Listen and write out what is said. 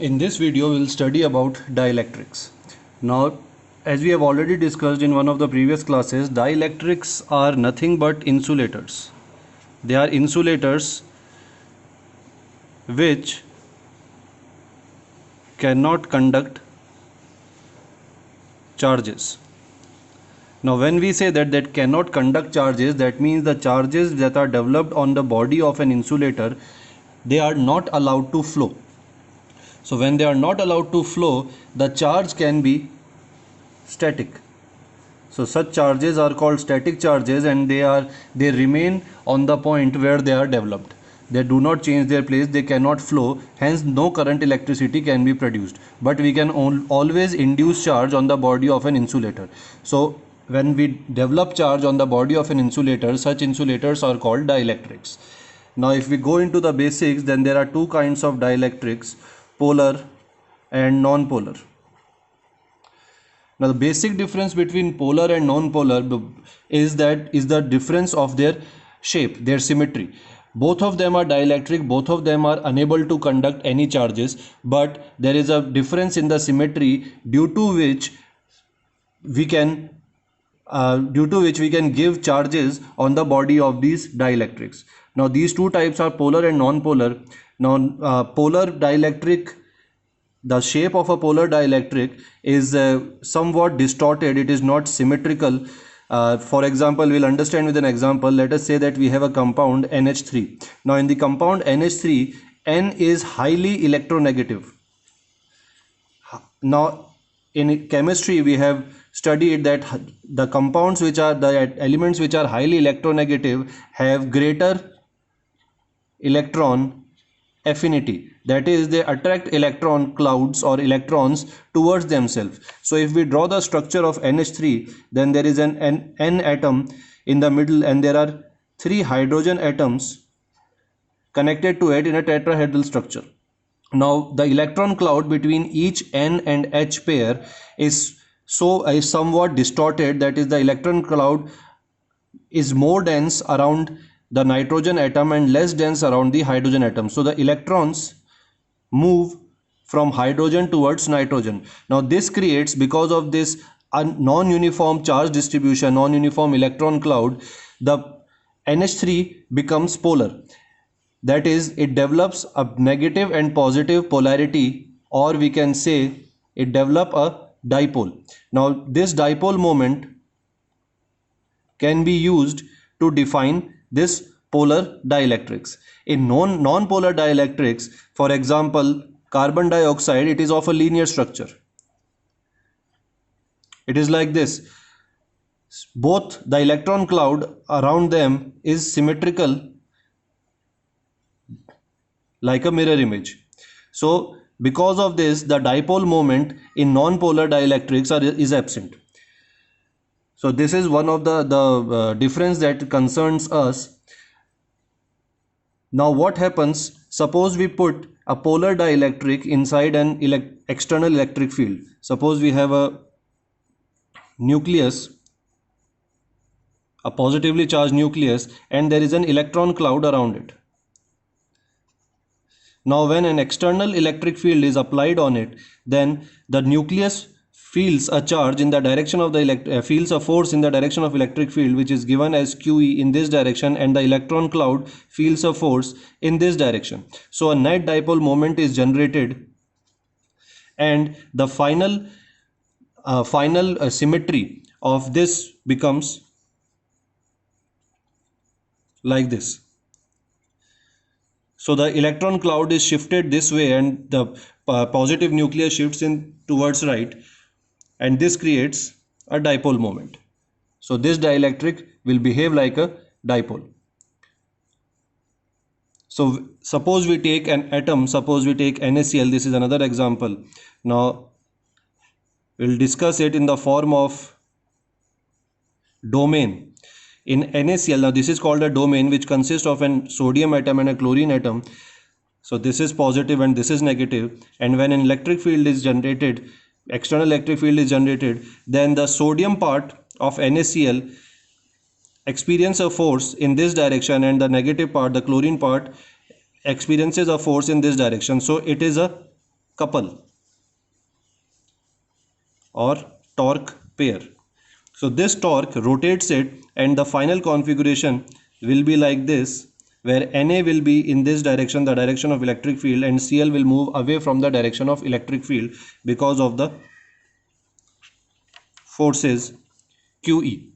In this video, we'll study about dielectrics. Now, as we have already discussed in one of the previous classes, dielectrics are nothing but insulators. They are insulators which cannot conduct charges. Now, when we say that cannot conduct charges, that means the charges that are developed on the body of an insulator, they are not allowed to flow. So when they are not allowed to flow, the charge can be static. So such charges are called static charges, and they remain on the point where they are developed. They do not change their place, they cannot flow, hence no current electricity can be produced. But we can always induce charge on the body of an insulator. So when we develop charge on the body of an insulator, such insulators are called dielectrics. Now if we go into the basics, then there are two kinds of dielectrics: polar and non-polar. Now the basic difference between polar and non-polar is the difference of their shape, their symmetry. Both of them are dielectric, both of them are unable to conduct any charges, but there is a difference in the symmetry due to which we can give charges on the body of these dielectrics. Now these two types are polar and non-polar. Now polar dielectric, the shape of a polar dielectric is somewhat distorted, it is not symmetrical. For example, we'll understand with an example. Let us say that we have a compound NH3. Now in the compound NH3, N is highly electronegative. Now in chemistry we have studied that the compounds which are the elements which are highly electronegative have greater electron affinity, that is, they attract electron clouds or electrons towards themselves. So if we draw the structure of NH3, then there is an N atom in the middle, and there are 3 hydrogen atoms connected to it in a tetrahedral structure. Now the electron cloud between each N and H pair is somewhat distorted, that is, the electron cloud is more dense around the nitrogen atom and less dense around the hydrogen atom. So the electrons move from hydrogen towards nitrogen. Now this creates, because of this non-uniform charge distribution, non-uniform electron cloud, the NH3 becomes polar. That is, it develops a negative and positive polarity, or we can say it develops a dipole. Now this dipole moment can be used to define this polar dielectrics. In non-polar dielectrics, for example, carbon dioxide, it is of a linear structure. It is like this. Both the electron cloud around them is symmetrical, like a mirror image. So because of this, the dipole moment in non-polar dielectrics is absent. So this is one of the difference that concerns us. Now what happens, suppose we put a polar dielectric inside an external electric field. Suppose we have a nucleus, a positively charged nucleus, and there is an electron cloud around it. Now when an external electric field is applied on it, then the nucleus feels a charge in the direction of the feels a force in the direction of electric field, which is given as QE in this direction, and the electron cloud feels a force in this direction. So a net dipole moment is generated, and the final symmetry of this becomes like this. So the electron cloud is shifted this way, and the positive nucleus shifts in towards right, and this creates a dipole moment. So this dielectric will behave like a dipole. So suppose we take an atom, suppose we take NaCl, this is another example. Now we'll discuss it in the form of domain. In NaCl, now this is called a domain, which consists of an sodium atom and a chlorine atom. So this is positive and this is negative, and when an electric field is generated, external electric field is generated, then the sodium part of NaCl experience a force in this direction, and the negative part, the chlorine part, experiences a force in this direction. So it is a couple or torque pair. So this torque rotates it, and the final configuration will be like this, where Na will be in this direction, the direction of electric field, and Cl will move away from the direction of electric field because of the forces QE.